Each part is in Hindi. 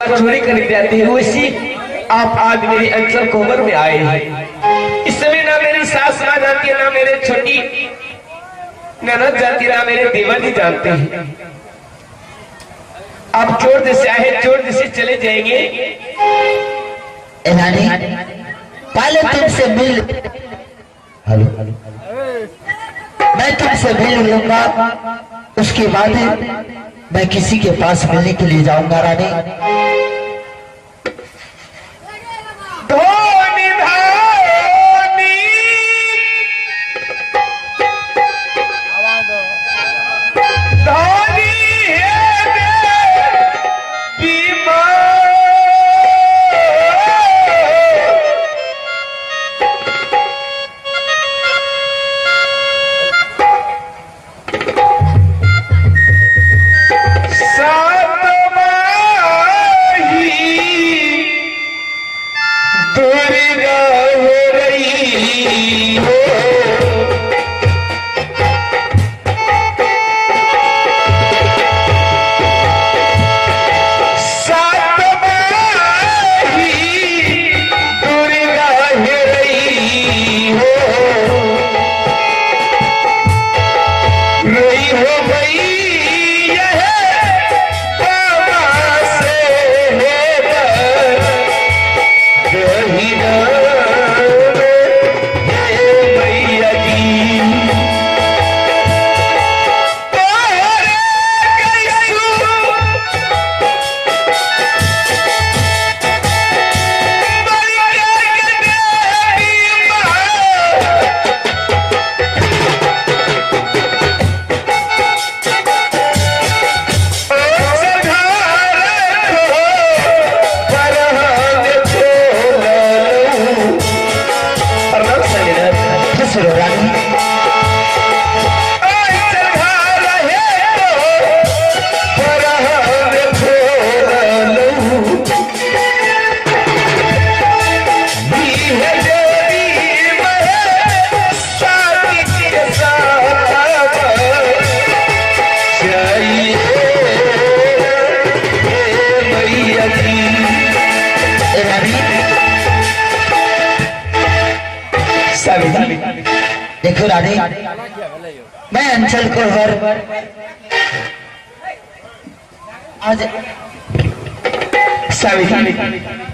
चोरी करने जाते हैं वैसी आप आज मेरे अंचल कोबर में आए हैं। इस समय ना मेरी सास माँ जानती है, ना मेरे छोटी ननद जानती है, ना मेरे देवर जी जानते हैं। आप चोर जैसे आए, चोर जैसे चले जाएंगे। रानी पहले तुमसे मिल, हेलो, मैं तुमसे मिल लूंगा, उसके बाद मैं किसी के पास मिलने के लिए जाऊंगा। रानी धोनी धोनी धोनी देखो रानी, मैं अंचल कोहर आज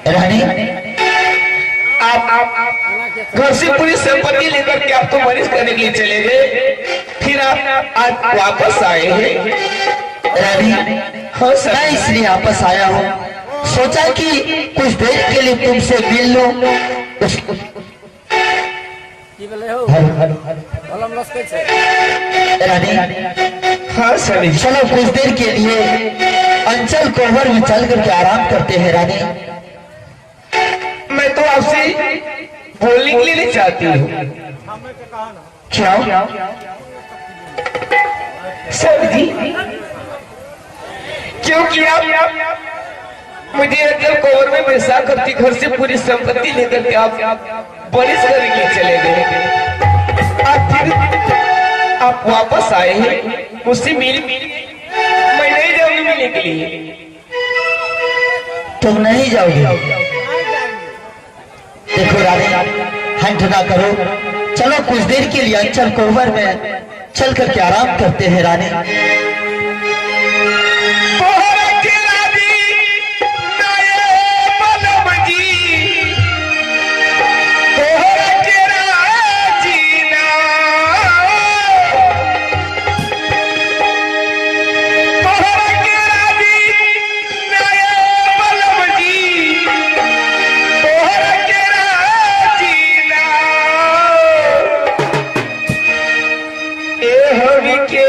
रानी आप घर से पूरी संपत्ति लेकर के आपको मरीज करने के लिए चले गए, फिर आप आज वापस आए हैं। रानी हाँ सर, मैं इसलिए वापस आया हूँ, सोचा कि कुछ देर के लिए तुमसे मिल लूं। रानी हाँ सर, चलो कुछ देर के लिए अंचल कोहर में चल करके आराम करते हैं। रानी मैं तो आपसे बोलने के लिए नहीं चाहती हूँ। क्या सर जी, क्योंकि आप मुझे अंचल कोहर में पैसा करती, घर से पूरी संपत्ति लेकर के आप बरिश करने के लिए चले गए, आप वापस आए हैं मुझसे मिल, मैं नहीं जाऊंगी मिलने के लिए। तुम नहीं जाओगे? देखो रानी, हंट ना करो, चलो कुछ देर के लिए अंचल कोहर में चल करके आराम करते हैं। रानी के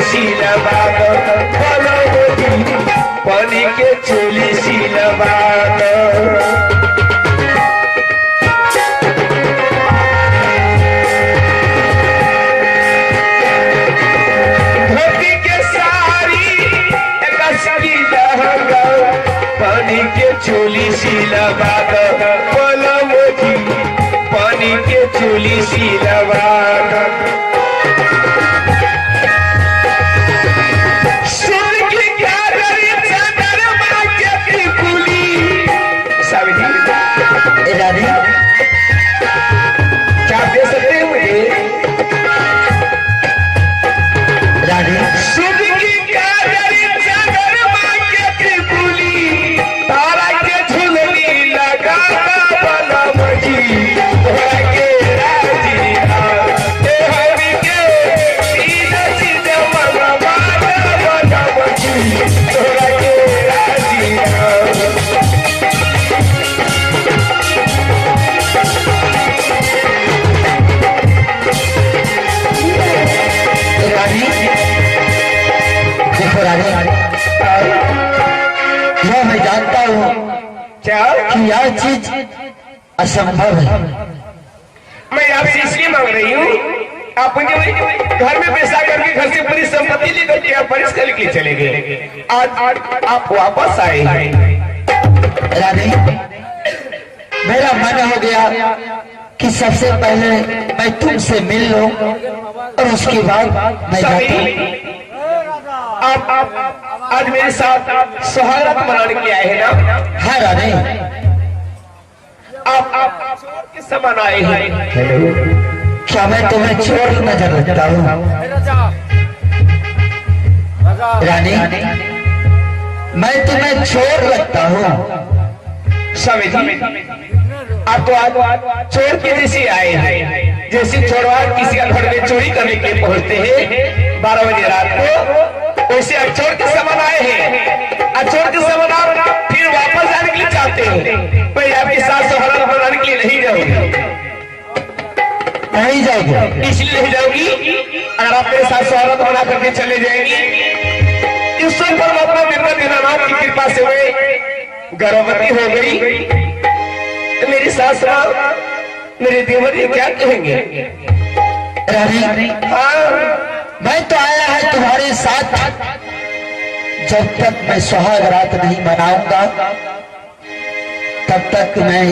शीलबाद पानी के चोली शीलबाद धोती के साड़ी पानी के चोली शीलबाद पानी के चोली शीलबाद क्या दे सकते हैं मुझे रानी? शुभ की काजरी चंद्रमा के त्रिपुली तारा के झुलनी लगा बलम जी तोरा के राजी ए हरि के सीधा सीधा मनवा बलम जी तोरा के राजी देखो रानी, यह मैं जानता हूँ क्या कि यह चीज असंभव है। मैं आपसे इसलिए मांग रही हूँ आप मुझे घर में पैसा करके घर से पूरी संपत्ति लेकर के आप परिस करके चले गए आज आप वापस आए रानी, मेरा मन हो गया कि सबसे पहले मैं तुमसे मिल लूं और उसके बाद मैं जाता हूं। आप आज मेरे साथ सुहागरात मनाने के आए हैं ना? हाँ रानी। आप किस समान आए हैं? क्या मैं तुम्हें चोर नजर लगता हूँ रानी? मैं तुम्हें चोर लगता हूँ? स्वामी जी आप तो आज चोर के जैसे आए हैं, जैसे चोरवा किसी का घर में चोरी करने के लिए पहुंचते हैं 12 बजे रात को, वैसे चोर के समान आए हैं। चोर के समान आप फिर वापस जाने के लिए चाहते हैं, मैं आपके साथ सुहागरात मनाने के लिए नहीं जाऊंगी। नहीं जाओगे? इसलिए नहीं जाऊंगी, अगर आप मेरे साथ सुहागरात मना करके चले जाएंगी, ईश्वर परमात्मा मेरा दीनानाथ की कृपा से मैं गर्भवती हो गई, मेरी सास मेरे देवर ये क्या कहेंगे? रानी, हाँ मैं तो आया है तुम्हारे साथ। जब तक मैं सुहागरात नहीं मनाऊंगा तब तक मैं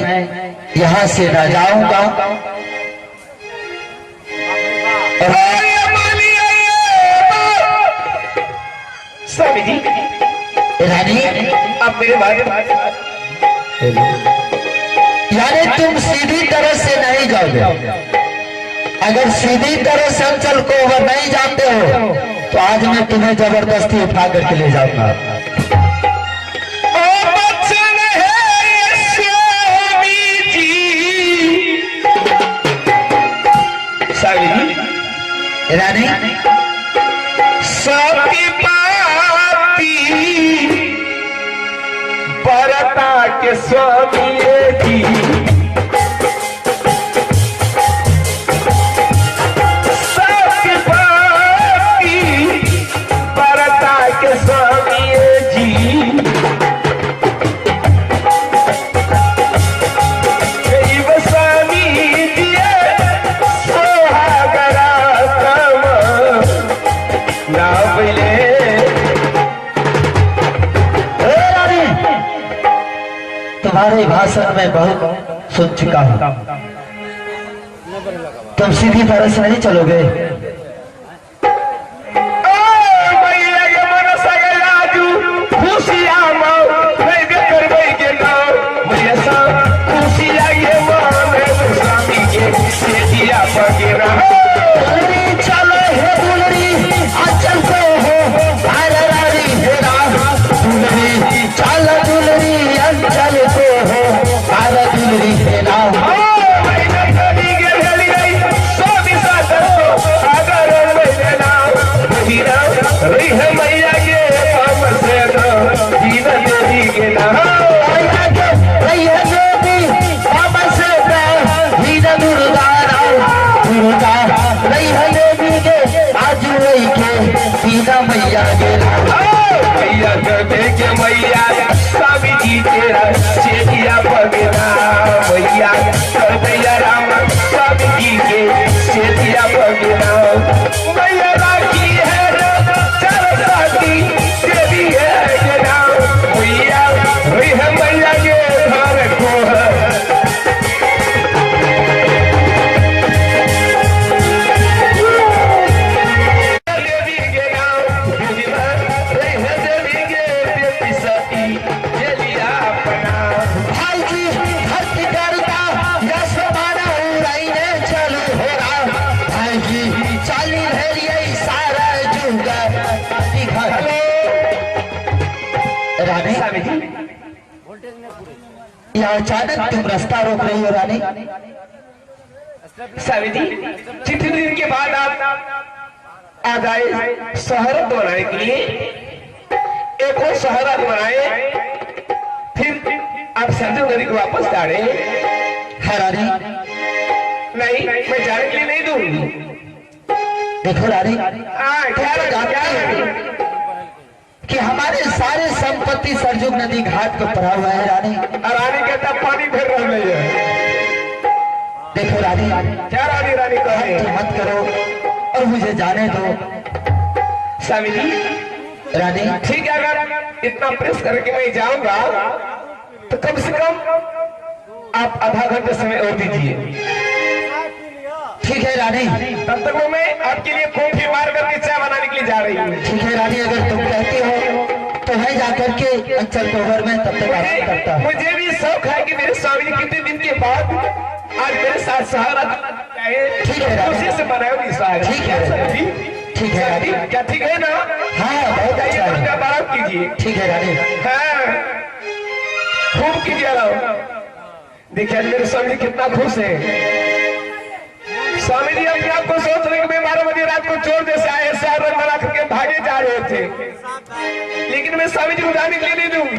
यहाँ से न जाऊंगा। स्वामी जी रानी, आप मेरे भाई यानी तुम सीधी तरह से नहीं जाओगे? अगर सीधी तरह से अंचल को अगर नहीं जाते हो तो आज मैं तुम्हें जबरदस्ती उठा करके ले जाऊंगा। रानी, सबकी पापी परता के स्वामी जी सबकी पापी परता के स्वामी जी स्वामी जी सोहागरा ना बोले तुम्हारे भाषण में बहुत सुन चुका हूँ। तुम सीधी तरह से नहीं चलोगे? चलो हे दुलरी अंचल को हो चल दुलरी अंचल को हो दुलरी है ना मैया के आज कभी ये लिया अपना। भाई जी हट करता यश माना उड़ाई ने चलू हो रहा। भाई जी चाली भेलिए सारा जुगा हेलो रानी। स्वामी जी यहाँ अचानक तुम रास्ता रोक रही हो रानी। स्वामी जी कितने दिन के बाद आप आ गए शहरत बनाने के लिए। एक और शहरत बनाए फिर आप सरजू नदी को वापस डाले। है रानी नहीं मैं जाने के लिए नहीं दूंगी। देखो रानी हाँ क्या कि हमारे सारे संपत्ति सरजुग नदी घाट पर पड़ा हुआ है रानी। रानी कहता पानी फिर रही है। देखो रानी क्या रानी रानी कहे मत करो और मुझे जाने दो। स्वामी जी रानी ठीक है अगर इतना प्रेस करके मैं जाऊंगा तो कम से कम आप आधा घंटे समय और दीजिए। ठीक है रानी तब तक वो मैं आपके लिए कॉफी मार करके चाय बनाने के लिए जा रही हूँ। ठीक है रानी अगर तुम कहती हो तो मैं जाकर के अंचल कोहर में तब तक आराम करता हूँ। मुझे भी शौक है कि मेरे स्वामी जी कितने दिन के बाद आज मेरे साथ सहारा। ठीक है रानी उसी से बनाओगी सहारा। ठीक है ठीक है रानी क्या ठीक है ना। हाँ बहुत अच्छा है। आराम कीजिए। ठीक है रानी हाँ खूब कीजिए आराम। देखिए मेरे स्वामी जी कितना खुश है। स्वामी जी अपने आप को सोच रहे कि मैं 12 बजे रात को चोर जैसे आए शहर में बना करके भागे जा रहे थे लेकिन मैं स्वामी जी को जाने के लिए नहीं दूंगी।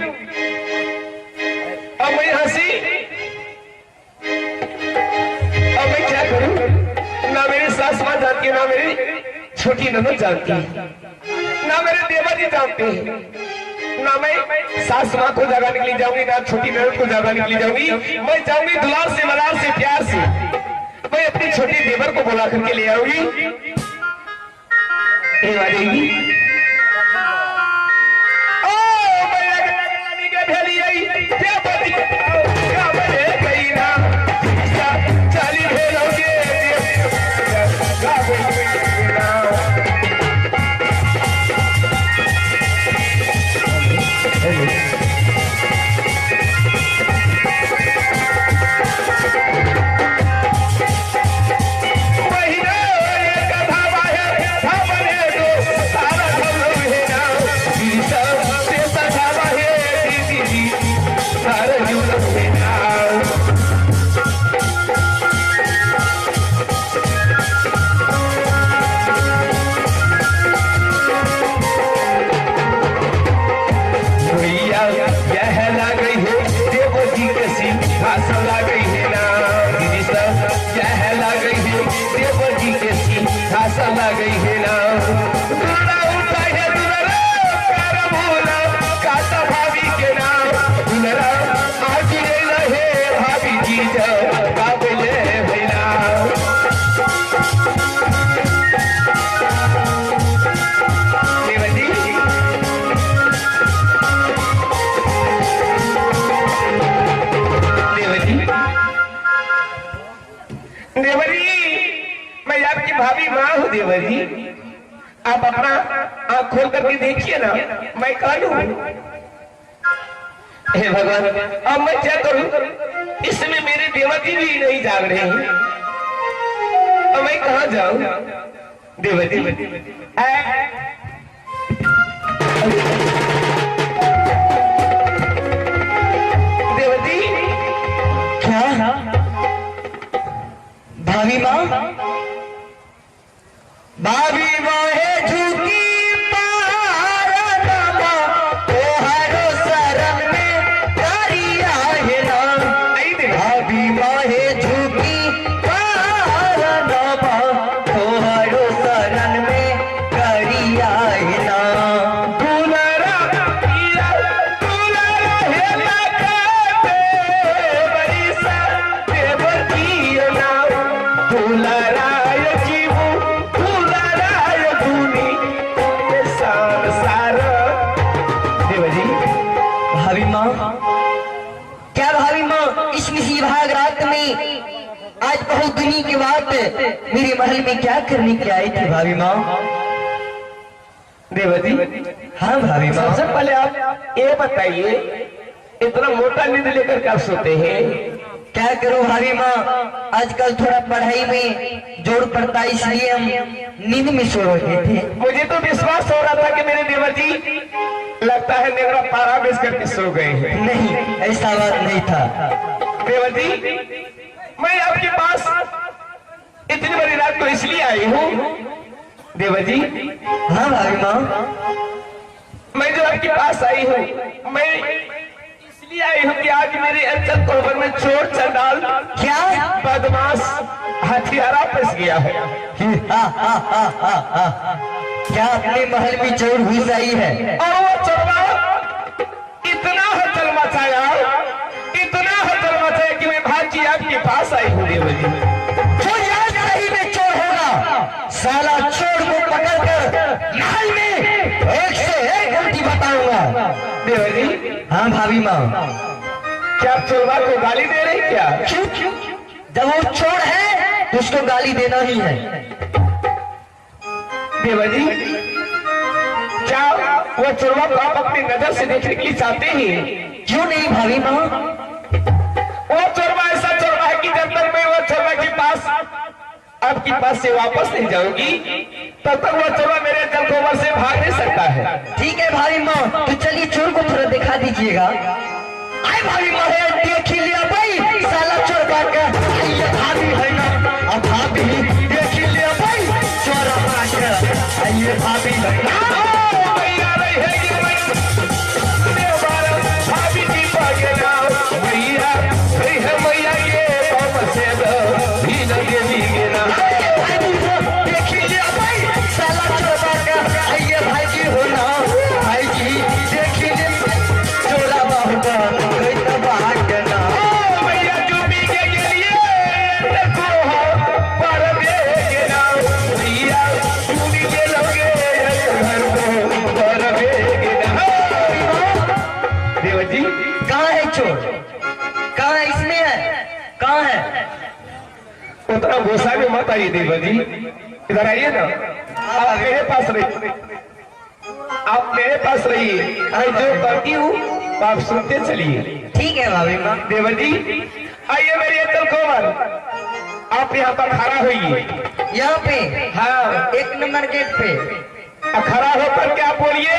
अब मैं हंसी अब मैं क्या करूं। ना मेरी सास मां जानती है ना मेरी छोटी ननद जानती है ना मेरे देवर जी जानते हैं ना मैं सास मां को जगाने के लिए जाऊंगी ना छोटी ननद को जगाने के लिए जाऊंगी। मैं जाऊंगी दुलार से मलार से प्यार से मैं अपनी छोटी देवर को बुला करके ले आऊंगी। भाभी माँ हो देवर जी आप अपना आँख खोल करके देखिए ना मैं कानू। हे भगवान अब मैं क्या करूं। इसमें मेरे देवर जी भी नहीं जाग रहे हैं। अब मैं कहाँ जाऊं। देवर जी देवर जी क्या भाभी माँ भाभी माँ है झुकी तोहारो शरण में करिया है नाम। भाभी माँ है झुकी तोहारो शरण में करिया है नाम। भाभी माँ क्या भाभी माँ इस भाग रात में आज बहुत दिनों के बाद मेरे महल में क्या करने के आई थी भाभी माँ। देवर जी, हाँ भाभी माँ। सबसे पहले आप ये बताइए, इतना मोटा नींद लेकर कब सोते हैं? क्या करूं भाभी माँ, आजकल थोड़ा पढ़ाई में जोर पड़ता है, इसलिए हम नींद में सो रहे थे। मुझे तो विश्वास हो रहा था कि मेरे देवर जी लगता है नेगरा पारा बेच करके सो गए हैं। नहीं, ऐसा बात नहीं था। देवर जी, मैं आपके पास इतनी बड़ी रात को इसलिए आई हूँ देवर जी। हाँ भाभी माँ। मैं जो आपके पास आई हूँ, मैं इसलिए आई हूँ कि आज मेरे अंचल कोबर में चोर चंडाल क्या बदमाश हथियारा फंस गया है। क्या अपने महल में चोर घुस आई है? और वो चोरवा इतना हलचल मचाया, इतना हलचल मचाया कि मैं भाजी आपके पास आई हूँ देवर जी। जो याद सही में चोर होगा, साला चोर को पकड़कर महल में एक से एक गलती बताऊंगा। देवर जी, हाँ भाभी माँ। क्या आप चोरवा को गाली दे रहे हैं क्या? क्यों? जब वो चोर है तो उसको गाली देना ही है। देवर जी, क्या वो चोरवा को आप अपनी नजर से देखने के लिए चाहते हैं? क्यों नहीं भाभी माँ? वो चोरवा ऐसा चोरवा है कि जब तक मैं वो चोरवा के पास आपके पास से वापस नहीं जाऊंगी, तब तक वो चोरवा मेरे अंचल कोबर से भाग नहीं सकता है। ठीक है भाभी माँ, तो चलिए चोर को थोड़ा दिखा दीजिएगा। आए भाभी माँ, देख ही लिया भाई, साला चोर का ये भाभी है ना, अब भाभी देख ही लिया भाई, चोर ये भाभी है ना। भैया नहीं है कि भाभी जी भागे ना, भैया नहीं है भैया ये कौन से भी लगे भीगे ना। देख ही लिया भाई, साला चोर का ये भाई जी हो ना, भाई जी देख ही लिया, चोरा बाहुबा कोई तो भाग ना। भैया चुपी के लिए देखो पर देगे ना, भैया चुपी के लोगे घर को पर देगे ना। देवर जी, कहाँ है चोर? कहाँ है? इसमें है? कहाँ है? उतना गुस्सा में मत आइए देवर जी, इधर आइए ना, आप मेरे पास रहिए, आप मेरे पास रहिए। मैं जो करती हूँ आप सुनते चलिए। ठीक है भाभी माँ। देवर जी, आइए मेरे अंचल कोबर, आप यहाँ पर खड़ा होइए। यहाँ पे हाँ, 1 नंबर गेट पे खड़ा होकर के आप बोलिए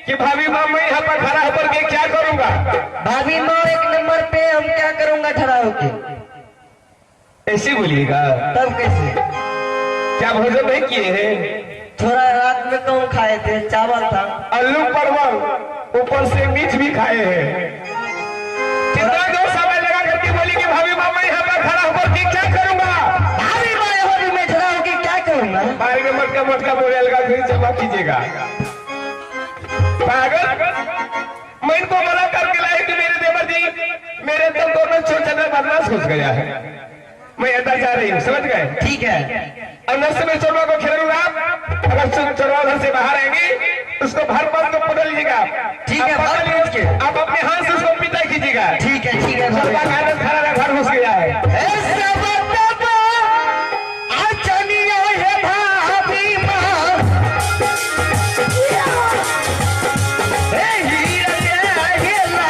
कि भाभी माँ मैं यहाँ पर खड़ा होकर के क्या करूँगा? भाभी माँ 1 नंबर पे हम क्या करूँगा ठहरा होके? ऐसे बोलिएगा। तब कैसे? क्या भोजन नहीं किए हैं? थोड़ा रात में कम खाए थे, चावल था। आलू परवल ऊपर से मिर्च भी खाए हैं। कितना जो समय लगा करके बोली कि भाभी माँ मैं यहाँ पर खड़ा होकर के क्या करूँगा? भाभी माँ होली में ठहरा होके क्या करूँगा? बाहर में मटका मटका बोले लगा फिर जमा कीजिएगा। पागल, मैं इनको मना करके लाए कि मेरे देवर जी मेरे दिल को में छोटा सा बदमाश घुस गया है, मैं अंदर जा रही हूँ, समझ गए? ठीक है। अंदर से मैं चोरवा को खेलूंगा, अगर चोरवा घर से बाहर आएंगे उसको भर बंद को पकड़ लीजिएगा। ठीक है, आप पकड़ लीजिए, आप अपने हाथ से उसको पिटाई कीजिएगा। ठीक है, ठीक है चोरवा का आनंद खड़ा घर घुस गया है। ऐसा बता आचनिया है भाभी माँ, ए हीरा हेला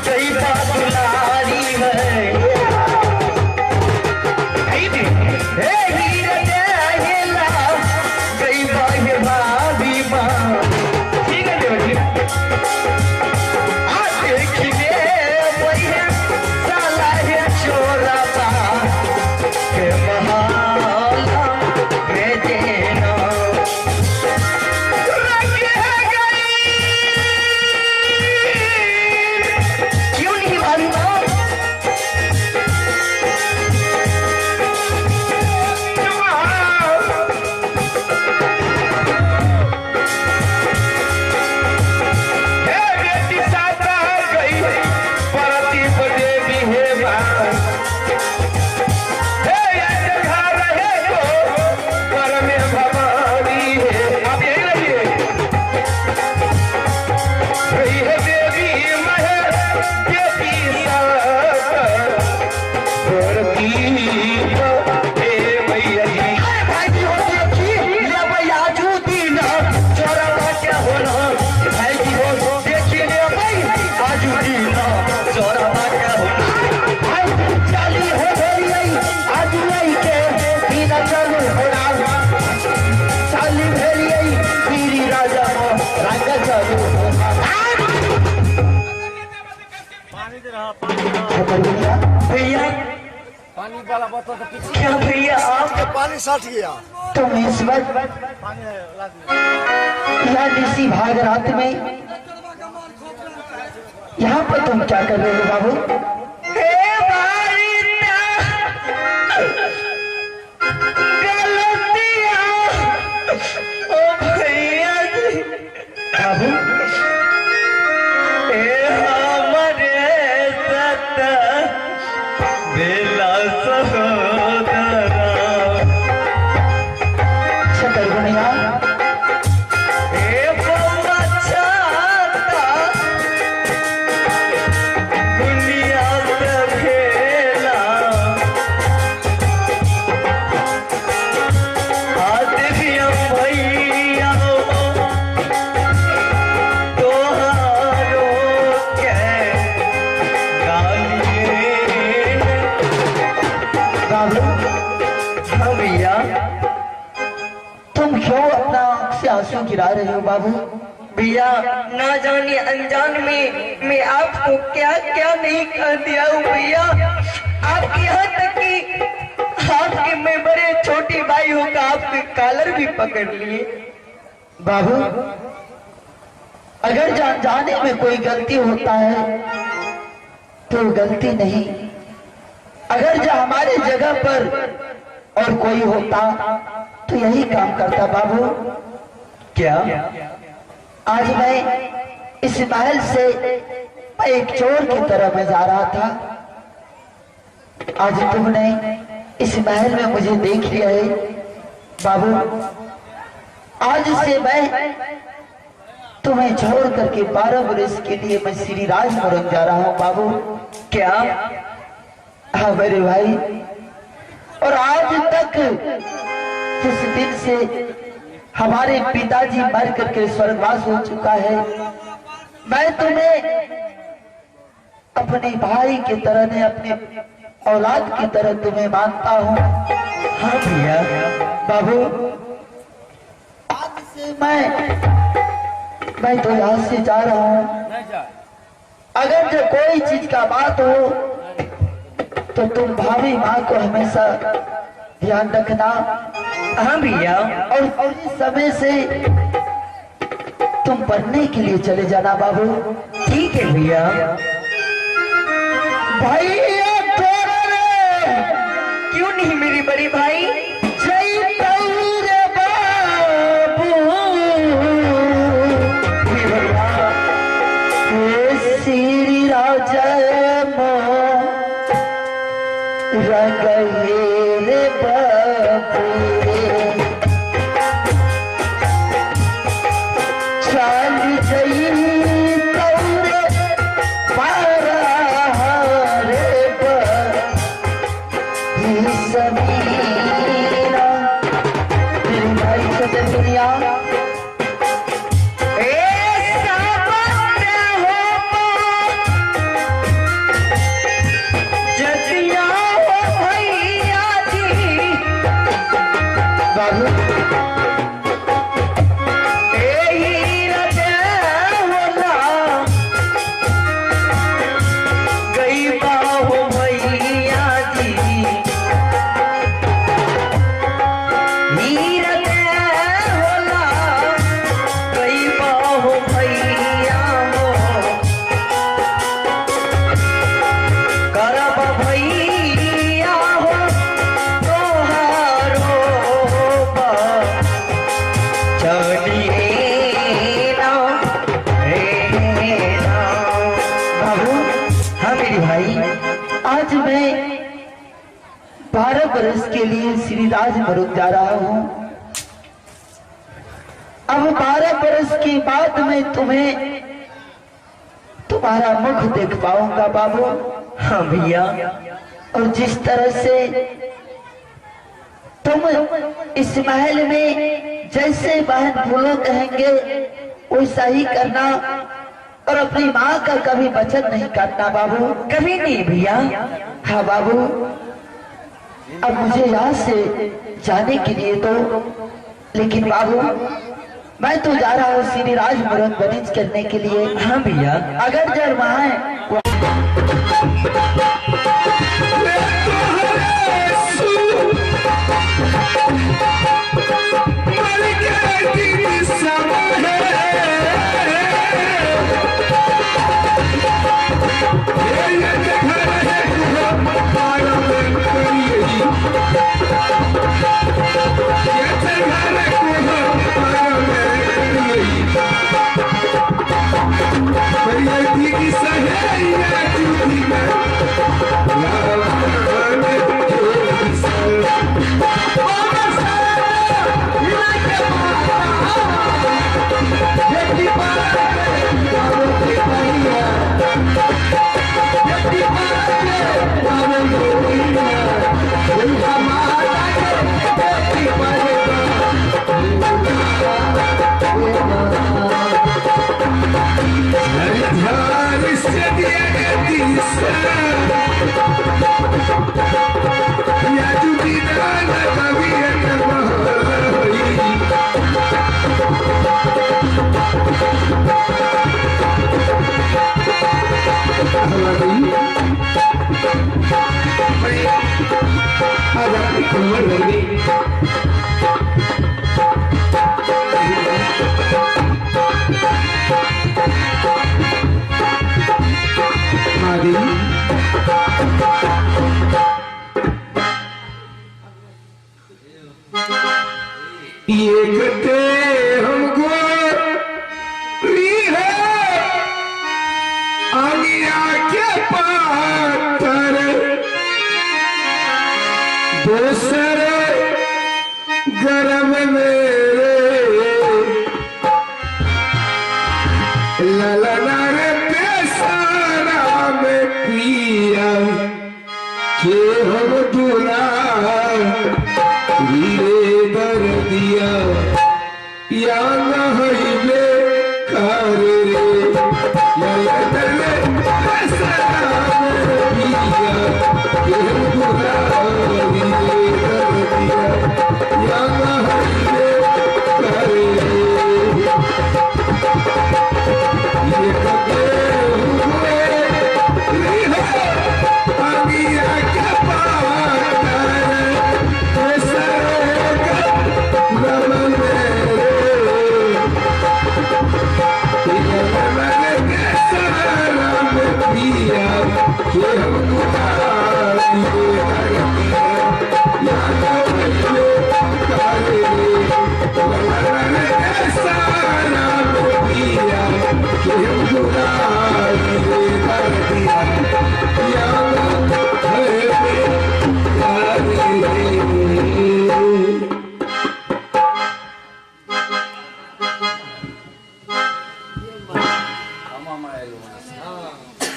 कई बात बुलारी है, ए हीरा हेला कई बात भाभी माँ। ठीक है देवर जी, आज छतर भैया भैया पानी वाला बोतल तो पीछे क्या भैया आप पानी सट गया। तुम इस वक्त पानी है लाद यहाँ किसी भाग रात में यहाँ पर तुम क्या कर रहे हो बाबू? हे बारिता, गलतियाँ, ओ भैया जी। बाबू ए हमारे सत बेला सहोदरा छतरगुनिया आंसू गिरा रहे हो बाबू? भैया ना जाने अनजान में मैं आपको क्या क्या नहीं कर दिया हूँ भैया। आप यहाँ तक कि आपके मैं बड़े छोटे भाई होकर आपके कॉलर भी पकड़ लिए। बाबू अगर जाने में कोई गलती होता है तो गलती नहीं, अगर जो हमारे जगह पर और कोई होता तो यही काम करता बाबू। क्या आज मैं इस महल से मैं एक चोर की तरह मैं जा रहा था, आज तुमने इस महल में मुझे देख लिया है बाबू। आज से मैं तुम्हें छोड़ करके 12 वर्ष के लिए मैं श्री राजपुरम जा रहा हूँ बाबू। क्या? हाँ मेरे भाई, और आज तक जिस दिन से हमारे पिताजी मर करके स्वर्गवास हो चुका है, मैं तुम्हें अपने भाई की तरह ने अपने औलाद की तरह तुम्हें मानता हूँ। हाँ भैया बाबू, आज से मैं तो यहाँ से जा रहा हूँ। अगर जो कोई चीज का बात हो तो तुम भाभी माँ को हमेशा ध्यान रखना। हाँ भैया, और इस समय से तुम पढ़ने के लिए चले जाना बाबू। ठीक है भैया। भैया क्यों नहीं मेरी बड़ी भाई? जय तौरे बाबू श्री राजा रंगे बाबू के लिए श्री राजपुरम जा रहा हूँ। अब 12 बरस के बाद मैं तुम्हें तुम्हारा मुख देख पाऊंगा बाबू। हाँ भैया, और जिस तरह से तुम इस महल में जैसे बहन भूलो कहेंगे वैसा ही करना, और अपनी माँ का कभी वचन नहीं काटना बाबू। कभी नहीं भैया। हाँ बाबू, अब मुझे यहाँ से जाने के लिए तो, लेकिन बाबू मैं तो जा रहा हूँ श्री राजपुरम वनिज करने के लिए। हाँ भैया, अगर जब वहाँ ये कहते हमको है आलिया के पातर दोसर गरम मेरे ललना रे पेशारा में पिया के हम दूल्हा हीरे दर दिया या नहले कर रे या दले सलाम दिया के बुरा हीरे दर दिया या नहले कर रे ये कदे हुए आगिया के पार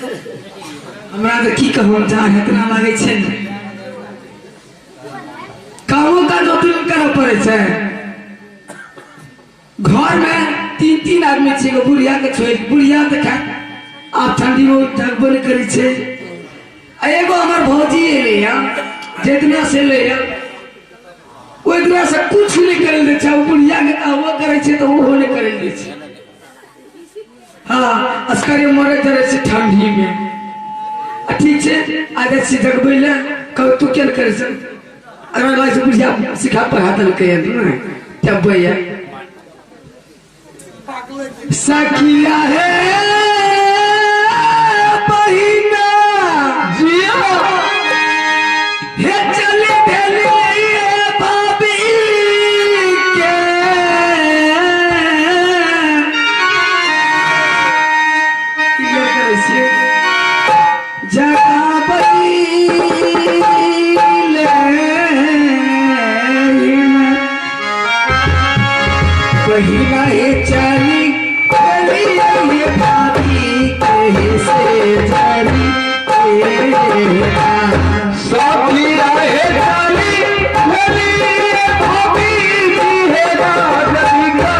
हमरा तो की कहूँ जान इतना लगे छे कामों का दो तीन करऽ पड़े छे घर में तीन तीन आदमी छे एगो बुढ़िया के छोड़ बुढ़िया देखा आप ठंडी में जगबो नहीं करी छे एगो हमर भौजी एले या जितना से ले या वो इतना से कुछ नहीं करे दे छे बुढ़िया के कहबो करे छे तो वो नहीं करे दे छे हाँ अस्करी मरे जरे से ठंडी में ठीक है आज से जगबैले कब तू क्या करे छ अगर गाय से बुझिया सिखा पढ़ा दल के ना तब भैया सखिया है बहिना जिया हे चले भेले भाभी के ये करे छे जगा बहिना हे चली ये भाभी कहे से चली सखिया है चली भाभी जी है राधिका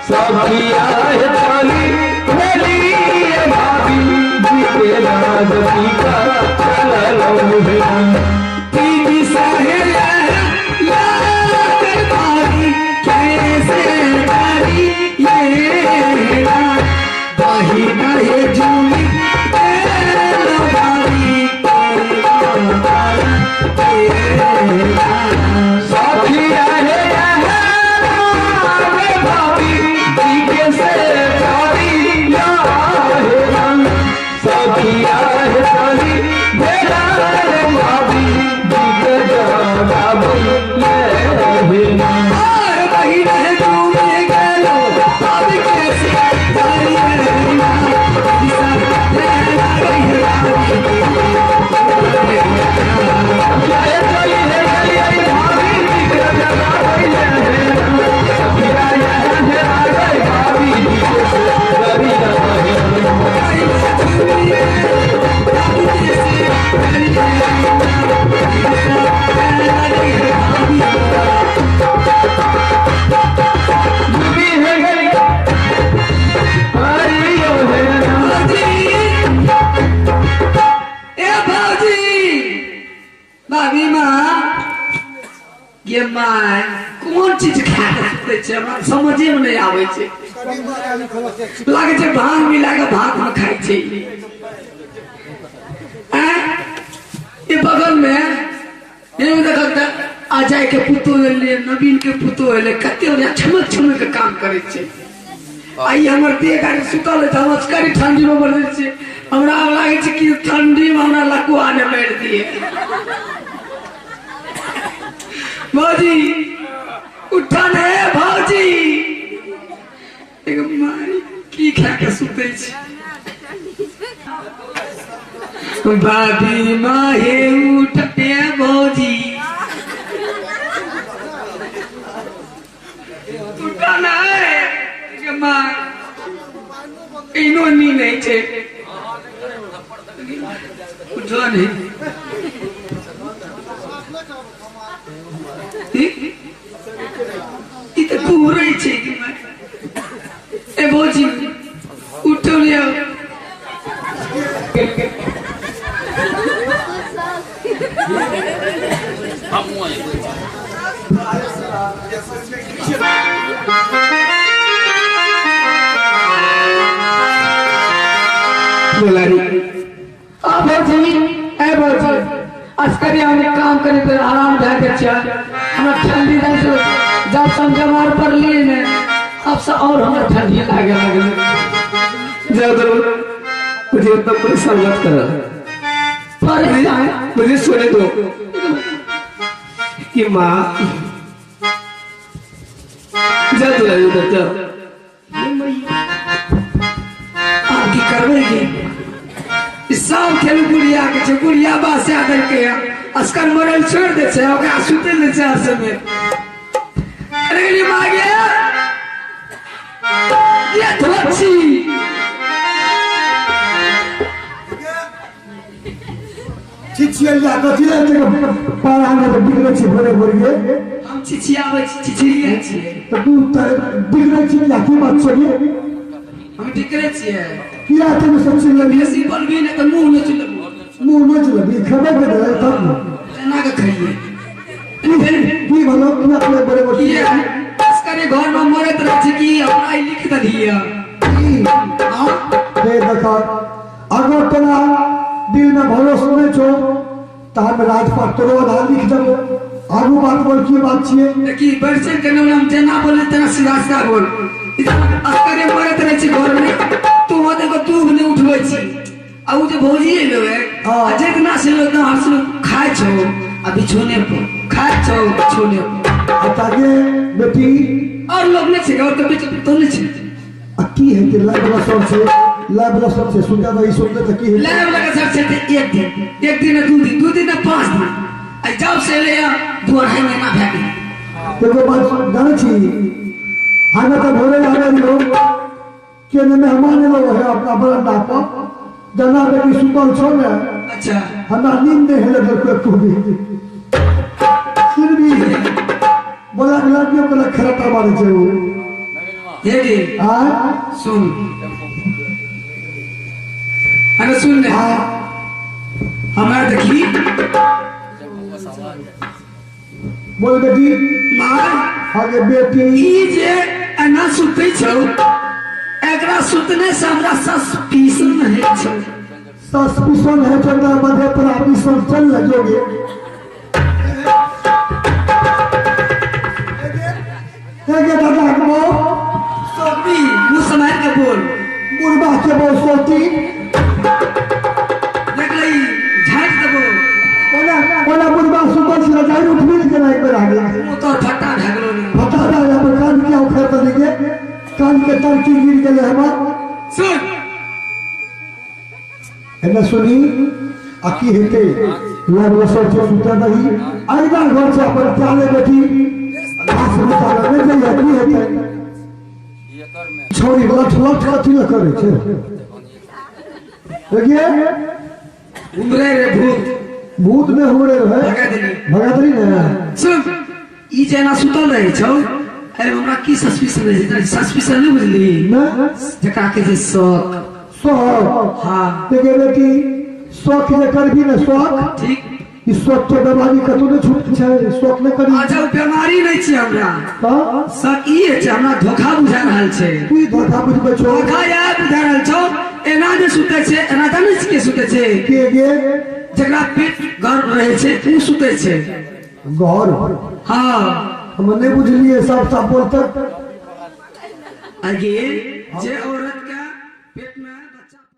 सखिया है चली भाभी जी है राधिका तीन सहेला कैसे करी ये बहिना हे झूली सखिया है भाभी जी के से सखिया है भाभी माय कोन चीज खा के सुते छै हमरा समझे में नहीं आवे छै लागे छै भांग मिला के भात में खाई छै ये बगल में ये देखत अजय के पुतो एले नवीन के पुतो एले कते ओरा छमक छमक के काम करे छै आई हमर देह गाड़ी सुतल है हम करी ठंडी में बढ़ छै हमरा लागे छै कि ठंडी में हमरा लकुआ ने मार दिए भौजी उठन है भौजी एक मारी की खा के सुते छै भाभी माहे उठे भौजी उठन है माँ इन्होंने नहीं थे उठो नहीं इतना पूरा ही चाहिए ए भौजी उठो ले आओ अस्करी हम काम करे तो आराम भए के छै हमरा ठंडी नहीं से जब संजमार पर लिए ने अब से और हमरा ठंडी लागे लगले ज्यादा मुझे इतना परेशान मत करो पर मुझे सोने दो कि माँ जा तू उधर जा आप की करबेगी सब खेल गुड़िया के छै गुड़िया बासे आदर के अस्कर मरल छोड़ दे छै ओकरा सुते ले छै समय अरे गली मागे ये धोची चिचिया कथिले के पारा में बिगड़े छी भरे भरे हम चिचियावे चिचिया छियै तो तू बिगड़े छी या की बात छै हम टिकरे छियै किया तुम सबसे लगे बेसी बोलबी ने त मुंह न चलबो मुंह में चलबी खबर के दे तब तना के खाइए की भलो तू अपने बड़े बड़े ये अस्करे घर में मरत रह छै कि अपना ही लिख द दिया हां दे देखा अगर तना दिल में भरोसा नहीं छो त हम राजपाट तोरो आधार लिख देबो आगू बात बोल की बात छिए देखी बरसे के नाम हम जेना बोले तना सीधा सीधा बोल अस्करे मरत रह छै घर में तू होते को तू ने उठबै छी आ उ जे भौजी एलो है आ जितना से लोग हंस खाय छो आ बिछोने पर खाय छो बिछोने पर ताके बेटी और लोग ने छै और के बीच तो नहीं छै की है कि लाइव सबसे सुनता तो सुनते तो की है लाइव लगा सबसे एक दिन दो दिन 5 दिन आ जब से ले दो अढ़ाई महीना भए गेल तो बात जाने छी हमें तो भोरे वाले लोग के मेहमान लोग है अपना बरंडा पर जना बेटी सुतल छो ने अच्छा हमरा नींद नहीं है लड़के को भी फिर भी बोला लड़कियों को खराब मारे छे वो ये गे हां सुन अरे सुन ले हमार देखी बोल बेटी मां आगे बेटी ई जे अना सुते छौ एकरा सुतने से हमरा सस्पिशन है छौ सस्पिशन है चंदा मध्य पर ऑपरेशन चल लगोगे एक दादा को सोपी मुंह समार के बोल मुर्गा के बोल सोती देख लई झाट के बोल बोला मुर्गा सुबह से जाई उठ भी के नहीं कर आगे मुंह तो फटा भगलो ने बता दा या कान क्या उखड़ तो देखे कान के तड़की गिर गए हम सुन एने सुनी अकी हेते लाभ सब से सुता नहीं आइदा घर से अपन चाले बेटी आस रुता नहीं जाई अकी हेते छोरी लठ कथी न करे छे देखिए उमरे रे भूत भूत में हो रहे भगा देनी ने सुन ई जेना सुतल रहे छौ अरे हमरा की सस्पिशन है सस्पिशन नहीं बुझली ना जका के जे शौक सो हां देखिए बेटी शौक जे करबी ना शौक ठीक ई शौक के बीमारी कतौ नहीं छूट छै शौक नहीं करी अच्छा बीमारी नहीं छै हमरा हां शक ई छै हमरा धोखा बुझा रहल छै तू धोखा बुझबै छौ धोखा या बुझा रहल छौ एना जे सुते छै एना त नहीं के सुते छै के गे जकरा पेट घर रहे छै उ सुते छै घर हां हम नहीं बुझलिए सब बोलते आगे जे औरत के